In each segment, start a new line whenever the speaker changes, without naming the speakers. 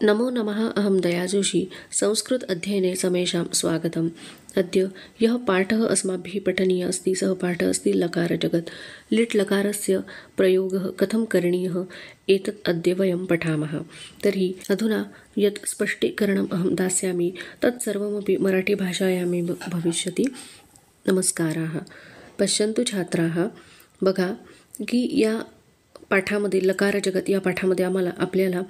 नमो नमः। अहं दया जोशी। संस्कृत अध्ययने समेषां स्वागतम्। अद्य यः पाठः अस्माभिः पठनीयः अस्ति सः पाठः अस्ति लकारजगत्। लिट् लकारस्य प्रयोगः कथं करणीयः एतत् अद्य वयं पठामः। तर्हि अधुना यत् स्पष्टीकरणम् अहं दास्यामि तत् सर्वमपि मराठीभाषायामेव भविष्यति। नमस्काराः। पश्यन्तु छात्राः, बघा की या पाठामध्ये लकार जगत या पाठामध्ये आपल्याला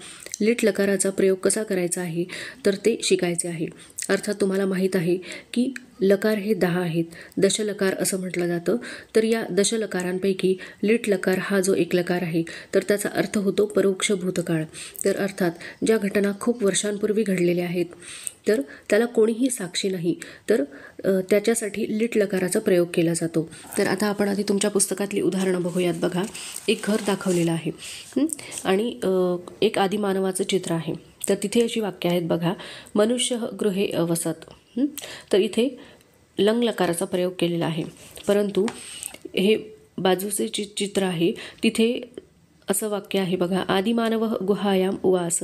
लिट लकाराचा प्रयोग कसा करायचा आहे तर ते शिकायचे आहे। अर्थात तुम्हाला माहीत आहे की लकार हे 10 आहेत, दशलकार असं म्हटलं जातं। तर या दशलकारांपैकी लिट लकार हा जो एक लकार आहे तर त्याचा अर्थ होतो परोक्ष भूतकाळ। तर अर्थात ज्या घटना खूप वर्षांपूर्वी घडलेल्या आहेत तर त्याला कोणीही साक्षी नाही, तर त्याच्यासाठी लिट लकाराचा प्रयोग केला जातो। तर आता आपण आधी तुमच्या पुस्तकातली उदाहरणं बघूयात। बघा, एक घर दाखवलेलं आहे आणि एक आदिमानवाचं चित्र आहे। तर तिथे अशी वाक्य आहेत बघा, मनुष्य गृहे वसत। तर इथे लंग लकाराचा प्रयोग केलेला आहे, परंतु हे बाजूचे चित्र आहे तिथे असं वाक्य आहे बघा, आदिमानव गुहायाम उवास।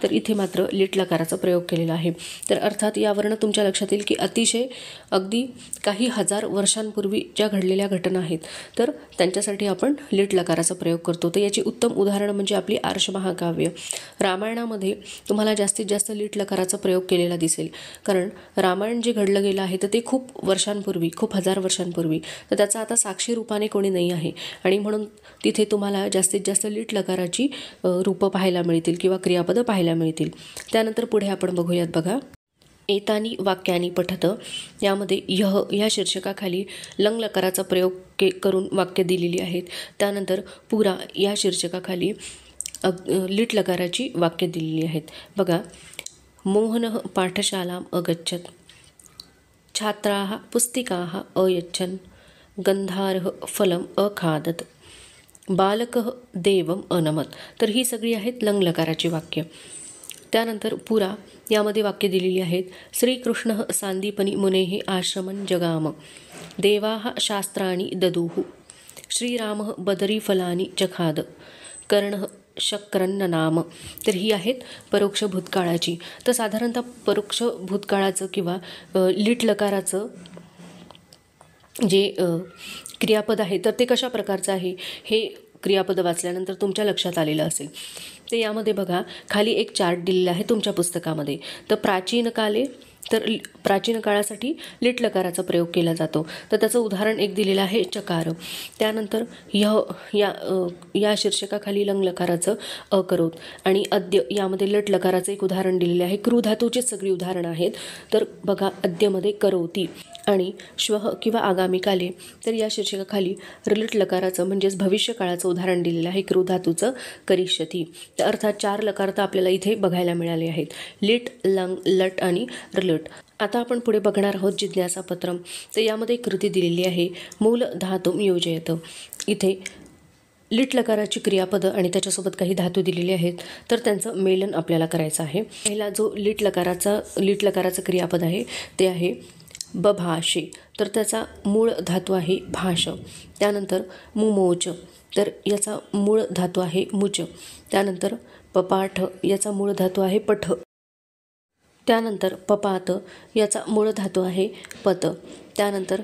तर इथे मात्र लिट लकाराचा प्रयोग केलेला आहे। तर अर्थात यावरून तुमच्या लक्षात येईल की अतिशय अगदी काही हजार वर्षांपूर्वी ज्या घडलेल्या घटना आहेत तर त्यांच्यासाठी आपण लिट लकाराचा प्रयोग करतो। तर याची उत्तम उदाहरण म्हणजे आपली आर्ष महाकाव्य। रामायणामध्ये तुम्हाला जास्तीत जास्त लिट लकाराचा प्रयोग केलेला दिसेल, कारण रामायण जे घडलं गेलं आहे तर ते खूप वर्षांपूर्वी, खूप हजार वर्षांपूर्वी, तर त्याचा आता साक्षी रूपाने कोणी नाही आहे आणि म्हणून तिथे तुम्हाला जास्तीत जास्त लिट लकाराची रूपं पाहायला मिळतील किंवा क्रियापदं पाहायला मिळतील। त्यानंतर पुढे आपण बघूयात बघा, एतानी वाक्यानी पठत। यामध्ये यह या शीर्षकाखाली लंग लकाराचा प्रयोग करून वाक्य दिलेली आहेत। त्यानंतर पुरा या शीर्षकाखाली लिट लकाराची वाक्य दिलेली आहेत। बघा, मोहनः पाठशालाम् अगच्छत्, छात्राः पुस्तिकाः अयच्छन्, गंधारः फलम् अखादत्, बालकः देवम् अनमत। तर ही सगळी आहेत लंग लकाराची वाक्य। त्यानंतर पुरा यामध्ये वाक्य दिलेली आहेत, श्रीकृष्णः सांदीपनी मुनेः आश्रमं जगाम, देवाः शास्त्राणि ददुः, श्रीरामः बदरीफलानि चखाद, कर्णः शक्रन्न नाम। तर ही आहेत परोक्ष भूतकाळाची। तर साधारणतः परोक्ष भूतकाळाचं किंवा लिट लकाराचं जे क्रियापद आहे तर ते कशा प्रकारचं आहे हे क्रियापद वाचल्यानंतर तुमच्या लक्षात आलेलं असेल। ते यामध्ये बघा, खाली एक चार्ट दिलेला आहे तुमच्या पुस्तकामध्ये। तर प्राचीन काले, तर प्राचीन काळासाठी लिट लकाराचा प्रयोग केला जातो। तर त्याचं उदाहरण एक दिलेलं आहे चकार। त्यानंतर या शीर्षकाखाली लंग लकाराचं अकरोत आणि अद्य यामध्ये लिट लकाराचं एक उदाहरण दिलेलं आहे। क्रू धातूचीच सगळी उदाहरणं आहेत। तर बघा, अद्यमध्ये करोती आणि श्वः किंवा आगामी काले, तर या शीर्षकाखाली लिट लकाराचं म्हणजेच भविष्य काळाचं उदाहरण दिलेलं आहे, क्रू धातूचं करिष्यती। तर अर्थात 4 लकार तर आपल्याला इथे बघायला मिळाले आहेत, लिट, लंग, लट आणि रलट। आता आपण पुढे बघणार आहोत जिज्ञासापत्रम। तर यामध्ये कृती दिलेली आहे, मूल धातुम योजयत। इथे लिट लकाराची क्रियापदं आणि त्याच्यासोबत काही धातू दिलेले आहेत, तर त्यांचं मेलन आपल्याला करायचं आहे। पहिला जो लिट लकाराचं क्रियापद आहे ते आहे बभाषे। तर त्याचा मूळ धातू आहे भाष। त्यानंतर मुमोच, तर याचा मूळ धातू आहे मुच। त्यानंतर पपाठ, याचा मूळ धातू आहे पठ। त्यानंतर पपात, याचा मूळ धातू आहे पत। त्यानंतर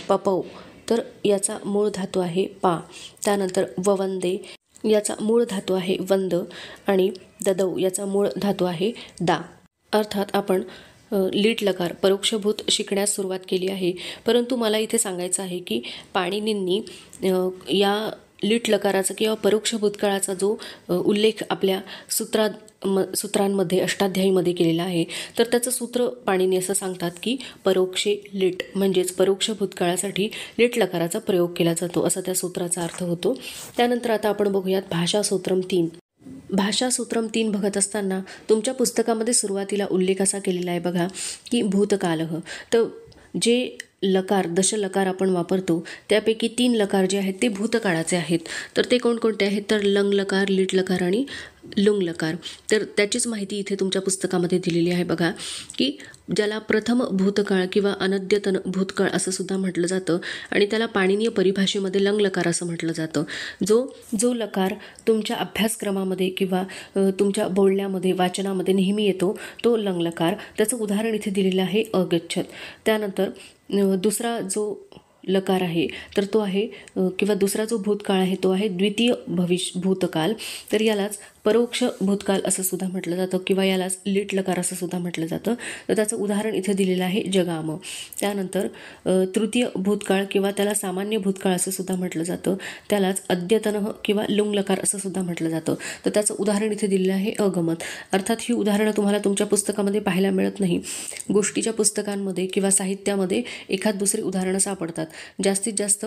पपौ, तर याचा मूळ धातू आहे पा। त्यानंतर ववंदे, याचा मूळ धातू आहे वंद आणि ददौ, याचा मूळ धातू आहे दा। अर्थात आपण लिट लकार परोक्षभूत शिकण्यास सुरुवात केली आहे, परंतु मला इथे सांगायचं आहे की पाणिनींनी या लिट लकाराचा किंवा परोक्ष भूतकाळाचा जो उल्लेख आपल्या सूत्रांमध्ये अष्टाध्यायीमध्ये केलेला आहे तर त्याचं सूत्र पाणिनी असं सांगतात की परोक्षे लिट, म्हणजेच परोक्ष भूतकाळासाठी लिट लकाराचा प्रयोग केला जातो, असा त्या सूत्राचा अर्थ होतो। त्यानंतर आता आपण बघूयात भाषासूत्रम 3। भाषासूत्रम 3 बघत असताना तुमच्या पुस्तकामध्ये सुरुवातीला उल्लेख असा केलेला आहे बघा की भूतकालः। तर जे लकार, दशलकार आपण वापरतो त्यापैकी 3 लकार जे आहेत ते भूतकाळाचे आहेत। तर ते कोणकोणते आहेत तर लंग लकार, लिट लकार आणि लुंग लकार. तर त्याचीच माहिती इथे तुमच्या पुस्तकामध्ये दिलेली आहे बघा, की ज्याला प्रथम भूतकाळ किंवा अनद्यतन भूतकाळ असं सुद्धा म्हटलं जातं आणि त्याला पाणिनीय परिभाषेमध्ये लंग लकार असं म्हटलं जातं. जो लकार तुमच्या अभ्यासक्रमामध्ये किंवा तुमच्या बोलण्यामध्ये वाचनामध्ये नेहमी येतो तो लंग लकार. त्याचं उदाहरण इथे दिलेलं आहे अगच्छत. त्यानंतर दुसरा जो लकार आहे तर तो आहे किंवा दुसरा जो भूतकाळ आहे तो आहे द्वितीय भूतकाल. तर यालाच परोक्ष भूतकाल असं सुद्धा म्हटलं जातं किंवा यालाच लीट लकार असं सुद्धा म्हटलं जातं. तर त्याचं उदाहरण इथे दिलेलं आहे जगाम. त्यानंतर तृतीय भूतकाळ किंवा त्याला सामान्य भूतकाळ असं सुद्धा म्हटलं जातं, त्यालाच अद्यतन किंवा लुंग लकार असं सुद्धा म्हटलं जातं. तर त्याचं उदाहरण इथे दिलेलं आहे अगमत. अर्थात ही उदाहरणं तुम्हाला तुमच्या पुस्तकामध्ये पाहायला मिळत नाही. गोष्टीच्या पुस्तकांमध्ये किंवा साहित्यामध्ये एखाद दुसरी उदाहरणं सापडतात. जास्तीत जास्त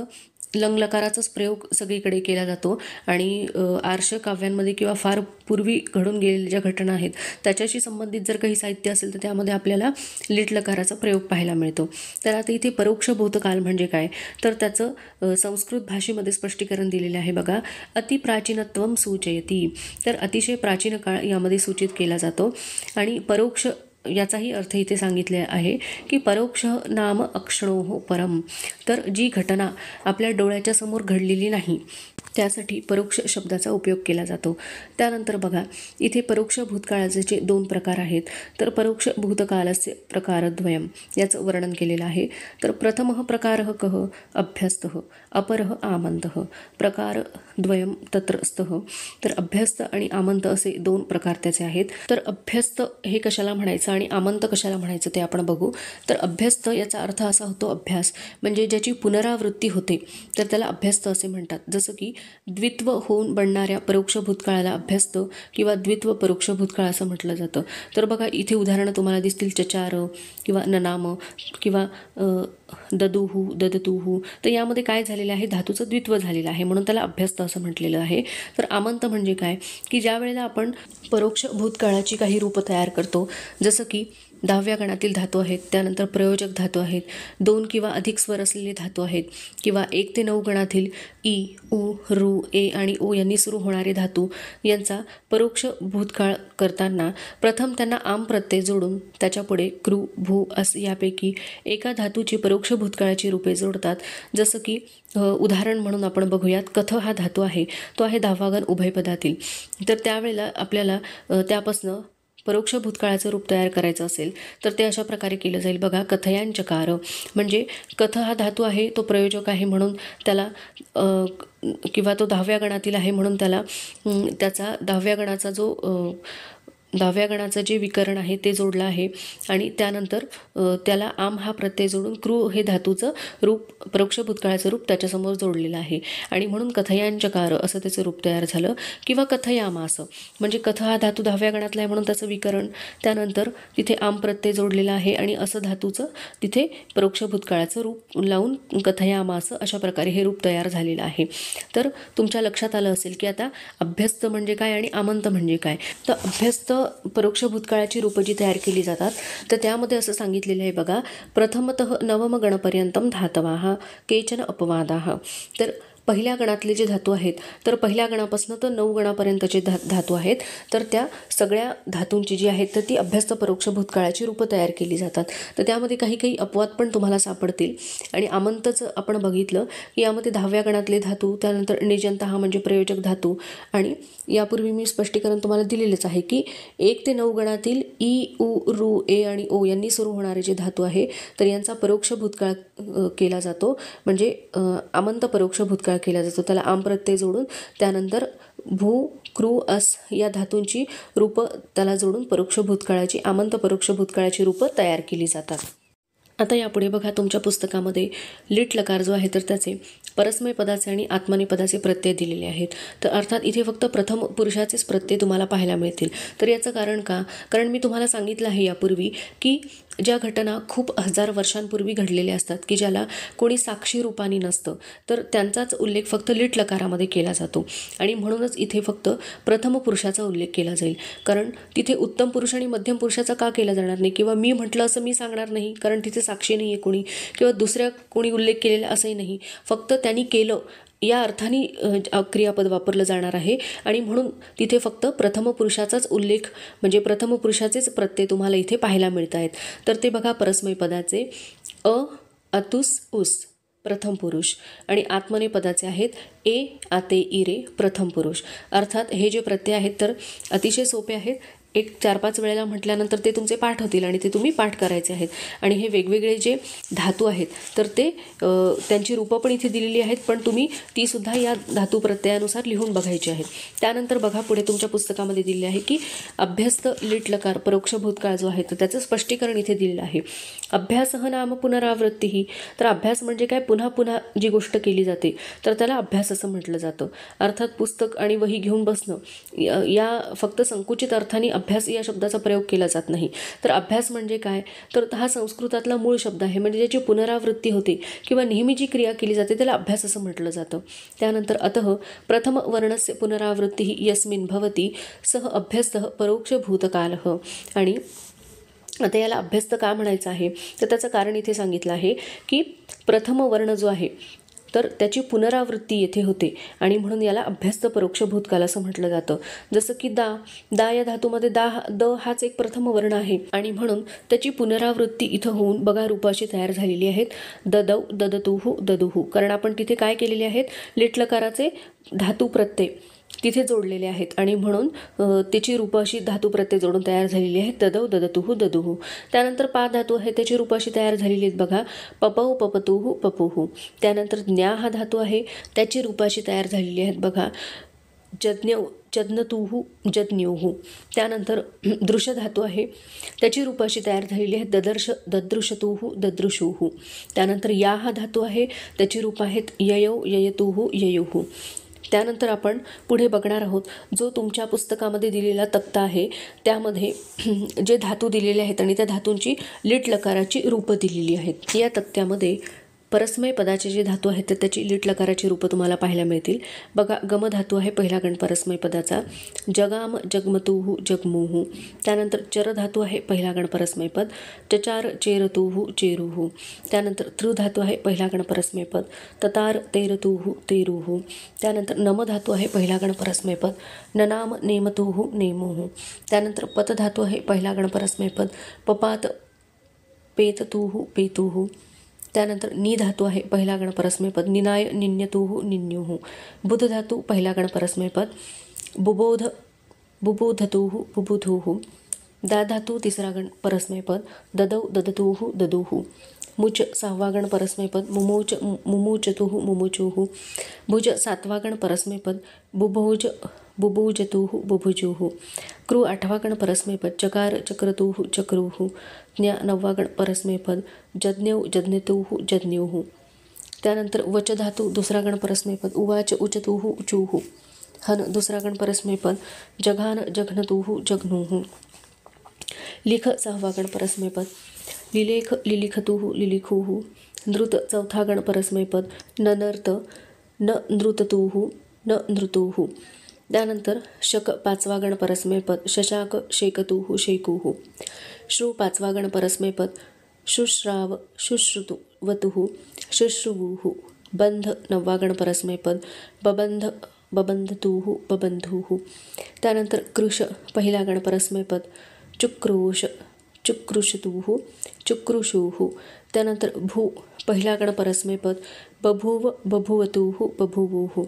लंग लकाराचाच प्रयोग सगळीकडे केला जातो आणि आर्ष काव्यांमध्ये किंवा फार पूर्वी घडून गेलेल्या ज्या घटना आहेत त्याच्याशी संबंधित जर काही साहित्य असेल तर त्यामध्ये आपल्याला लीट लकाराचा प्रयोग पाहायला मिळतो. तर आता इथे परोक्ष भूतकाल म्हणजे काय, तर त्याचं संस्कृत भाषेमध्ये स्पष्टीकरण दिलेलं आहे बघा. अतिप्राचीनत्वम सूचयती. तर अतिशय प्राचीन काळ यामध्ये सूचित केला जातो. आणि परोक्ष याचाही अर्थ इथे सांगितले आहे की परोक्ष नाम अक्षणोः परम. तर जी घटना आपल्या डोळ्याच्या समोर घडलेली नाही त्यासाठी परोक्ष शब्दाचा उपयोग केला जातो. त्यानंतर बघा इथे परोक्ष भूतकाळाचे 2 प्रकार आहेत. तर परोक्ष भूतकालस्य प्रकारद्वयम याचं वर्णन केलेलं आहे. तर प्रथमः प्रकारः कः अभ्यस्तः अपरः आमन्तः. प्रकारद्वयम तत्र स्तः. तर अभ्यस्त आणि आमंत असे 2 प्रकार त्याचे आहेत. तर अभ्यस्त हे कशाला म्हणायचं आणि आमंत कशाला म्हणायचं ते आपण बघू. तर अभ्यस्त याचा अर्थ असा होतो अभ्यास, म्हणजे ज्याची पुनरावृत्ती होते तर त्याला अभ्यस्त असे म्हणतात. जसं की द्वित्व होऊन बनणाऱ्या परोक्ष भूतकाळाला अभ्यस्त किंवा द्वित्व परोक्ष भूतकाळ असं म्हटलं जातं. तर बघा इथे उदाहरणं तुम्हाला दिसतील चचार किंवा ननाम किंवा ददुहू ददतुहू. तर यामध्ये काय झालेलं आहे, धातूचं द्वित्व झालेलं आहे म्हणून त्याला अभ्यस्त असं म्हटलेलं आहे. तर आमंत म्हणजे काय, की ज्या वेळेला आपण परोक्ष भूतकाळाची काही रूपं तयार करतो, जसं की 10व्या गणातील धातू आहेत, त्यानंतर प्रयोजक धातू आहेत, 2 किंवा अधिक स्वर असलेले धातू आहेत, किंवा 1 ते 9 गणातील ई, उ, रू, ए आणि ओ यांनी सुरू होणारे धातू यांचा परोक्ष भूतकाळ करताना प्रथम त्यांना आम प्रत्यय जोडून त्याच्यापुढे कृ, भू अस यापैकी एका धातूची परोक्ष भूतकाळाची रूपे जोडतात. जसं की उदाहरण म्हणून आपण बघूयात, कथ हा धातू आहे तो आहे 10वा गण उभयपदातील. तर त्यावेळेला आपल्याला त्यापासनं परोक्ष भूतकाळाचं रूप तयार करायचं असेल तर ते अशा प्रकारे केलं जाईल बघा. कथयांचकार म्हणजे कथ हा धातू आहे तो प्रयोजक आहे म्हणून त्याला किंवा तो 10व्या गणातील आहे म्हणून त्याला त्याचा 10व्या गणाचा जो 10व्या गणाचं जे विकरण आहे ते जोडलं आहे आणि त्यानंतर त्याला आम हा प्रत्यय जोडून कृ हे धातूचं रूप परोक्ष भूतकाळाचं रूप त्याच्यासमोर जोडलेलं आहे आणि म्हणून कथयांचकार असं त्याचं रूप तयार झालं. किंवा कथयामास म्हणजे कथ हा धातू 10व्या गणातला आहे म्हणून त्याचं विकरण, त्यानंतर तिथे आम प्रत्यय जोडलेला आहे आणि असं धातूचं तिथे परोक्ष भूतकाळाचं रूप लावून कथयामास अशा प्रकारे हे रूप तयार झालेलं आहे. तर तुमच्या लक्षात आलं असेल की आता अभ्यस्त म्हणजे काय आणि आमंत म्हणजे काय. तर अभ्यस्त परोक्ष भूतकाळाची रूपं जी तयार केली जातात तर त्यामध्ये असं सांगितलेलं आहे बघा. प्रथमतः नवम गणपर्यंतम धातवाः केचन अपवादाः. तर पहिल्या गणातले जे धातू आहेत तर पहिल्या गणापासून तर 9 गणापर्यंतचे धातू आहेत तर त्या सगळ्या धातूंची जी आहेत तर ती अभ्यस्त परोक्ष भूतकाळाची रूपं तयार केली जातात. तर त्यामध्ये काही अपवाद पण तुम्हाला सापडतील. आणि आमंतचं आपण बघितलं की यामध्ये 10व्या गणातले धातू, त्यानंतर निजंत हा म्हणजे प्रयोजक धातू, आणि यापूर्वी मी स्पष्टीकरण तुम्हाला दिलेलंच आहे की 1 ते 9 गणातील ई, उ, रू, ए आणि ओ यांनी सुरू होणारे जे धातू आहे तर यांचा परोक्ष भूतकाळ केला जातो, म्हणजे आमंत परोक्ष भूतकाळ केला जातो. त्याला आम प्रत्यय जोडून त्यानंतर भू, कृ, अस या धातूंची रूपं त्याला जोडून परोक्ष भूतकाळाची आमंत परोक्ष भूतकाळाची रूपं तयार केली जातात. आता यापुढे बघा तुमच्या पुस्तकामध्ये लीट लकार जो आहे तर त्याचे परस्मय पदाचे आणि आत्मनेपदाचे पदाचे प्रत्यय दिलेले आहेत. तर अर्थात इथे फक्त प्रथम पुरुषाचेच प्रत्यय तुम्हाला पाहायला मिळतील. तर याचं कारण का, कारण मी तुम्हाला सांगितलं आहे यापूर्वी की ज्या घटना खूप हजार वर्षांपूर्वी घडलेल्या असतात की ज्याला कोणी साक्षी रूपाने नसतं तर त्यांचाच उल्लेख फक्त लीट लकारामध्ये केला जातो आणि म्हणूनच इथे फक्त प्रथम पुरुषाचा उल्लेख केला जाईल. कारण तिथे उत्तम पुरुष आणि मध्यम पुरुषाचा का केला जाणार नाही किंवा मी म्हटलं असं मी सांगणार नाही कारण तिथे साक्षी नाही आहे कोणी किंवा दुसऱ्या कोणी उल्लेख केलेला असंही नाही. फक्त त्यांनी केलं या अर्थाने क्रियापद वापरलं जाणार आहे आणि म्हणून तिथे फक्त प्रथम पुरुषाचाच उल्लेख म्हणजे प्रथम पुरुषाचेच प्रत्यय तुम्हाला इथे पाहायला मिळत आहेत. तर ते बघा परस्मै पदाचे अतुस उस प्रथम पुरुष आणि आत्मनेपदाचे आहेत ए आते इरे प्रथम पुरुष. अर्थात हे जे प्रत्यय आहेत तर अतिशय सोपे आहेत. एक 4-5 वेळेला म्हटल्यानंतर ते तुमचे पाठ होतील आणि ते तुम्ही पाठ करायचे आहेत. आणि हे वेगवेगळे जे धातू आहेत तर ते त्यांची रूपं पण इथे दिलेली आहेत, पण तुम्ही तीसुद्धा या धातू प्रत्ययानुसार लिहून बघायची आहेत. त्यानंतर बघा पुढे तुमच्या पुस्तकामध्ये दिलेले आहे की अभ्यस्त लिट लकार परोक्ष भूतकाळ जो आहे तर त्याचं स्पष्टीकरण इथे दिलेलं आहे. अभ्यासः नाम पुनरावृत्ती. तर अभ्यास म्हणजे काय, पुन्हा पुन्हा जी गोष्ट केली जाते तर त्याला अभ्यास असं म्हटलं जातं. अर्थात पुस्तक आणि वही घेऊन बसणं या फक्त संकुचित अर्थाने अभ्यास या शब्दाचा प्रयोग केला जात नाही. तर अभ्यास म्हणजे काय, तर हा संस्कृतातला मूळ शब्द आहे, म्हणजे ज्याची पुनरावृत्ती होते किंवा नेहमी जी क्रिया केली जाते त्याला अभ्यास असं म्हटलं जातं. त्यानंतर अतः प्रथम वर्णस्य पुनरावृत्ती यस्मिन् भवति सह अभ्यस्तः परोक्ष भूतकालः. आणि आता याला अभ्यस्त का म्हणायचं आहे तर त्याचं कारण इथे सांगितलं आहे की प्रथम वर्ण जो आहे तर त्याची पुनरावृत्ती येथे होते आणि म्हणून याला अभ्यस्त परोक्ष भूतकाल असं म्हटलं जातं. जसं की दा या धातूमध्ये द हाच एक प्रथम वर्ण आहे आणि म्हणून त्याची पुनरावृत्ती इथं होऊन बघा रूपाशी तयार झालेली आहेत. ददौ ददतुहु ददुहु. कारण आपण तिथे काय केलेले आहेत, लिट्लकाराचे धातू प्रत्यय तिथे जोडलेले आहेत आणि म्हणून त्याची रूपं अशी धातू प्रत्यय जोडून तयार झालेली आहेत. ददौ ददतुहु ददुहु. त्यानंतर पा धातू आहे त्याची रूपं अशी तयार झालेली आहेत बघा. पपौ पपतुहु पपुहु. त्यानंतर ज्ञा हा धातू आहे त्याची रूपं अशी तयार झालेली आहेत बघा. जज्ञौ जज्ञतुहु जज्ञुहु. त्यानंतर दृश धातू आहे त्याची रूपं अशी तयार झालेली आहेत. ददर्श ददृशतुहु ददृशुहु. त्यानंतर या हा धातू आहे त्याची रूपं आहेत ययौ ययतुहु ययुहु. त्यानंतर आपण पुढे बघणार आहोत जो तुमच्या पुस्तकामध्ये दिलेला तक्ता आहे त्यामध्ये जे धातू दिलेले आहेत आणि त्या धातूंची लिट लकाराची रूपं दिलेली आहेत. या तक्त्यामध्ये परस्मै पदाचे जे धातू आहेत तर त्याची लिट लकाराची रूपं तुम्हाला पाहायला मिळतील बघा. गम धातू आहे पहिला गण परस्मै पदाचा. जगाम जगमतुहु जगमुहु. त्यानंतर चर धातू आहे पहिला गण परस्मै पद. चचार चेरतुहु चेरुहु. त्यानंतर तृ धातू आहे पहिला गण परस्मै पद. ततार तेरतुहु तेरुहु. त्यानंतर नम धातू आहे पहिला गण परस्मै पद. ननाम नेमतुहु नेमुहु. त्यानंतर पत धातू आहे पहिला गण परस्मै पद. पपात पेततुहु पेतुहु. त्यानंतर नि धातू आहे पहिला गण परस्मै पद. निनाय निन्यतुहु निन्युहु. बुध धातू पहिला गण परस्मै पद. बुबोध बुबोधतुहु बुबुधुहु. दा धातू तिसरा गण परस्मै पद. ददौ ददतुहु ददुहु. मुच सहावा गण परस्मै पद. मुमूच मुमूचतुहु मुमुचुहु. भुज सातवा गण परस्मै पद. बुभोज बुभुजतुहु बुभुजुहु. कृ आठवा गण परस्मै पद. चकार चक्रतुहु चक्रुहु. ज्ञा नववा गण परस्मै पद. जज्ञौ जज्ञतुहु जज्ञुहु. त्यानंतर वच धातू दुसरा गण परस्मै पद. उवाच उचतुहु उचुहु. हन दुसरा गण परस्मै पद. जघान जघनतुहु जघ्नुहु. लिख सहावा गण परस्मै पद. लिलेख लिलिखतुहु लिलिखुहु. नृत चौथा गण परस्मै पद. ननर्त न नृततुहु न नृतुहु. त्यानंतर शक पाचवा गण परस्मै पद. शशाक शेकतुहु शेकुहु. श्रु पाचवा गण परस्मै पद. शुश्राव शुश्रुतुवतुहु शुश्रुवुहु. बंध नववा गण परस्मै पद. बबंध बबंधतुहु बबंधुहु. त्यानंतर कृश पहिला गण परस्मै पद. चुक्रोश चुक्रुषतुहु चुक्रुषुहु. त्यानंतर भू पहिला गण परस्मै पद. बभूव बभुवतुहु बभुवुहु.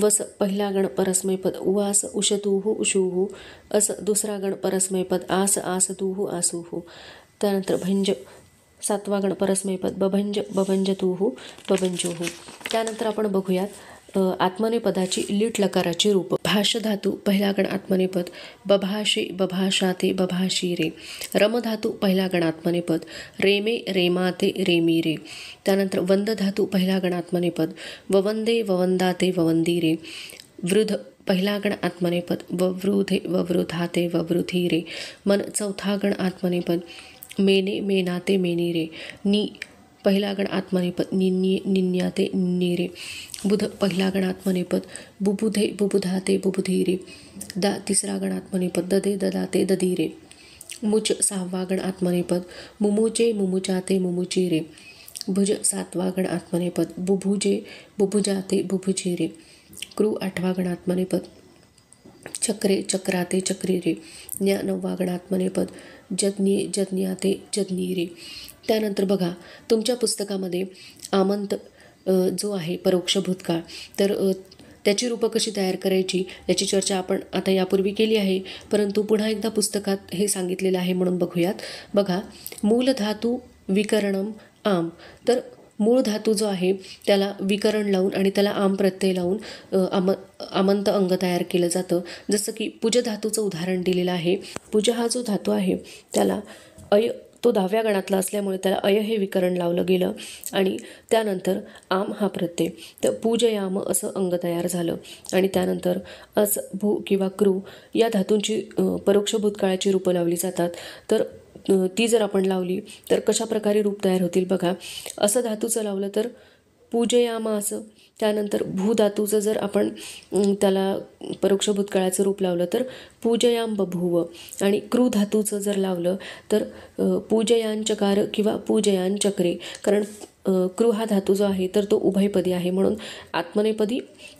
वस पहिला गण परस्मै पद. उवास उशतुहु उशुहु. अस दुसरा गण परस्मै पद. आस आसतुहु आसुहु. त्यानंतर भंज सातवा गण परस्मै पद. बभंज बभंजतुहु बभंजुहु. त्यानंतर आपण बघूयात आत्मनेपदाची लिट लकाराची रूप. भाष धातू पहिला गण आत्मनेपद. बभाषे बभाषाते बभाषीरे. रम धातू पहिला गण आत्मनेपद. रेमे रेमाते रेमीरे. त्यानंतर वंद धातू पहिला गण आत्मनेपद. ववंदे ववंदाते ववंदीरे. वृध पहिला गण आत्मनेपद. ववृधे ववृधाते ववृधीरे. मन चौथा गण आत्मनेपद. मेने मेनाते मेनीरे. नि पहिला गण आत्मनेपद. निन्ये निन्याते निन्नीरे. बुध पहिला गण आत्मनेपद. बुबुधे बुबुधाते बुबुधीरे. दा तिसरा गण आत्मनेपद. ददे ददाते ददीरे. मुच सहावा गण आत्मनेपद. मुमुचे मुमुचाते मुमुचीरे. भुज 7वा गण आत्मनेपद, बुभुजे बुभुजाते बुभुजेरे, क्रू 8वा गण आत्मनेपद, चक्रे चक्राते चक्रीरे, ज्ञा 9वा गण आत्मनेपद, जज्ञे जज्ञाते जज्ञीरे. त्यानंतर बघा तुमच्या पुस्तकामध्ये आमंत जो आहे परोक्ष भूतकाळ, तर त्याची रूपं कशी तयार करायची याची चर्चा आपण आता यापूर्वी केली आहे, परंतु पुन्हा एकदा पुस्तकात हे सांगितलेलं आहे म्हणून बघूयात. बघा, मूल धातू विकरणम आम, तर मूळ धातू जो आहे त्याला विकरण लावून आणि त्याला आम प्रत्यय लावून आमंत अंग तयार केलं जातं. जसं की पुज धातूचं उदाहरण दिलेलं आहे. पुज हा जो धातू आहे त्याला अय, तो 10व्या गणातला असल्यामुळे त्याला अय हे विकरण लावलं गेलं आणि त्यानंतर आम हा प्रत्यय, तर पूजयाम असं अंग तयार झालं. आणि त्यानंतर अस भू किंवा क्रू या धातूंची परोक्ष भूतकाळाची रूपं लावली जातात. तर ती जर आपण लावली तर कशा प्रकारे रूप तयार होतील बघा. असं धातूचं लावलं तर पूजयाम असं. त्यानंतर भू धातूचं जर आपण त्याला परोक्ष भूतकाळाचं रूप लावलं तर पूजयाम बभूव. आणि क्रू धातूचं जर लावलं तर पूजयांचकार किंवा पूजयांचक्रे. कारण क्रू हा धातू जो आहे तर तो उभयपदी आहे, म्हणून आत्मनेपदी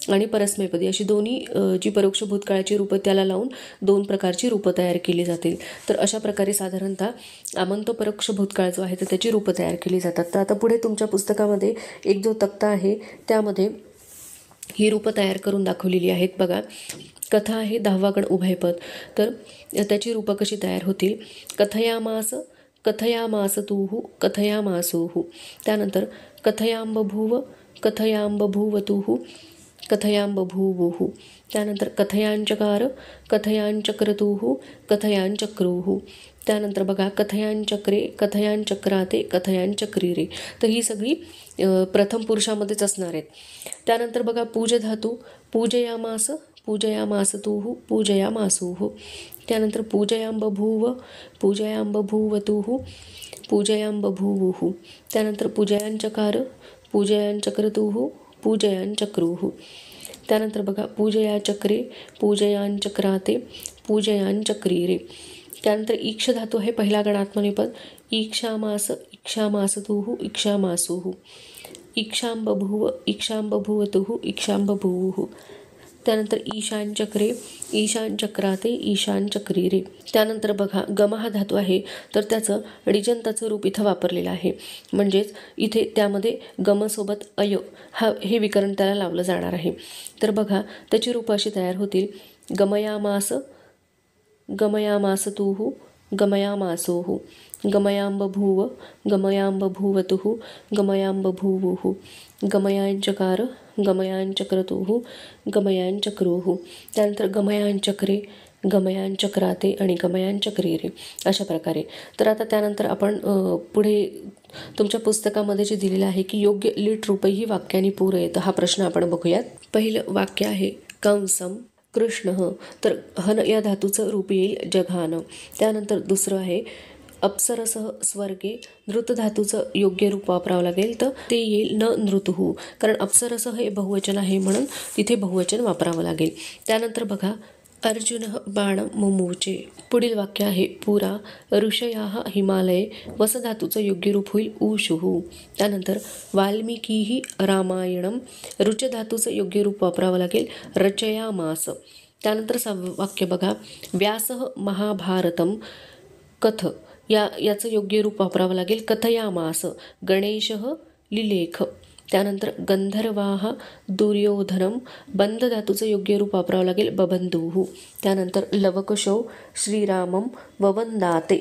आणि परस्मैपदी अशी दोन्ही जी परोक्ष भूतकाळाची रूपं त्याला लावून 2 प्रकारची रूपं तयार केली जातील. तर अशा प्रकारे साधारणतः आमंत परोक्ष भूतकाळ जो आहे तर त्याची रूपं तयार केली जातात. तर आता पुढे तुमच्या पुस्तकामध्ये एक जो तक्ता आहे त्यामध्ये ही रूपं तयार करून दाखवलेली आहेत. बघा, कथा आहे 10वा गण उभयपद, तर त्याची रूपं कशी तयार होतील. कथयामास कथयामासतुः कथयामासुः. त्यानंतर कथयांबभूव कथयांबभूवतुः कथयांबभूवुः. त्यानंतर कथयांचकार कथयांचक्रतुः कथयांचक्रुः. त्यानंतर बघा, कथयांचक्रे कथयांचक्राते कथयांचक्रीरे. तर ही सगळी प्रथम पुरुषामध्येच असणार आहेत. त्यानंतर बघा, पूज धातू पूजयामास पूजयामासतुः पूजयामासुः. त्यानंतर पूजयांबभूव पूजयांबभूवतुः पूजयांबभूवुः. त्यानंतर पूजयांचकार पूजयांचक्रतुः पूजयांचक्रुः. त्यानंतर बघा, पूजयाचक्रे पूजयांचक्राते पूजयांचक्रीरे. त्यानंतर ईक्ष धातू आहे 1ला गण आत्मनेपद, ईक्षामास ईक्षामासतुः ईक्षामासुः. ईक्षांबभूव ईक्षांबभूवतुः ईक्षांबभूवुः. त्यानंतर ईशानचक्रे ईशानचक्राते ईशानचक्रीरे. त्यानंतर बघा, गम हा धातू आहे तर त्याचं ऋजंताचं रूप इथं वापरलेलं आहे, म्हणजेच इथे त्यामध्ये गमसोबत अय हे विकरण त्याला लावलं जाणार आहे. तर बघा, त्याची रूपं अशी तयार होतील. गमयामास गमयामासतुः गमयामासोः. गमयांबभूव गमयांबभूवतुः गमयांबभूवुः. गमयांचकार गमयांचक्रतुः गमयांचक्रुः. त्यानंतर गमयांचक्रे गमयांचक्राते आणि गमयांचक्रीरे. अशा प्रकारे. तर आता त्यानंतर आपण पुढे तुमच्या पुस्तकामध्ये जे दिलेलं आहे की योग्य लीट रूपही वाक्याने पूरं येतं, हा प्रश्न आपण बघूयात. पहिलं वाक्य आहे कंसम कृष्ण, तर हन या धातूचं रूप येईल जघान. त्यानंतर दुसरं आहे अप्सरसः स्वर्गे, नृत धातूचं योग्य रूप वापरावं लागेल, तर ते येईल न नृतुः. कारण अप्सरसः हे बहुवचन आहे म्हणून तिथे बहुवचन वापरावं लागेल. त्यानंतर बघा, अर्जुन बाणं मुमुचे. पुढील वाक्य आहे पुरा ऋषयाः हिमालये, वस धातूचं योग्य रूप होईल ऊषुः. त्यानंतर वाल्मिकीः रामायणम, रुच धातूचं योग्य रूप वापरावं लागेल रचयामास. त्यानंतर वाक्य बघा, व्यासः महाभारतम कथ, याचं योग्य रूप वापरावं लागेल कथयामास. गणेशः लिलेख. त्यानंतर गंधर्वाः दुर्योधनम, बंध धातूचं योग्य रूप वापरावं लागेल बबंधुः. त्यानंतर लवकुशौ श्रीरामम ववंदाते,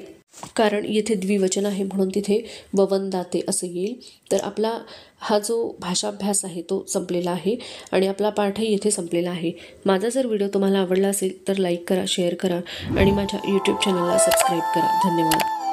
कारण येथे द्विवचन आहे म्हणून तिथे ववंदाते असं येईल. तर आपला हा जो भाषाभ्यास आहे तो संपलेला आहे आणि आपला पाठही येथे संपलेला आहे. माझा जर व्हिडिओ तुम्हाला आवडला असेल तर लाईक करा, शेअर करा आणि माझ्या यूट्यूब चॅनलला सबस्क्राईब करा. धन्यवाद.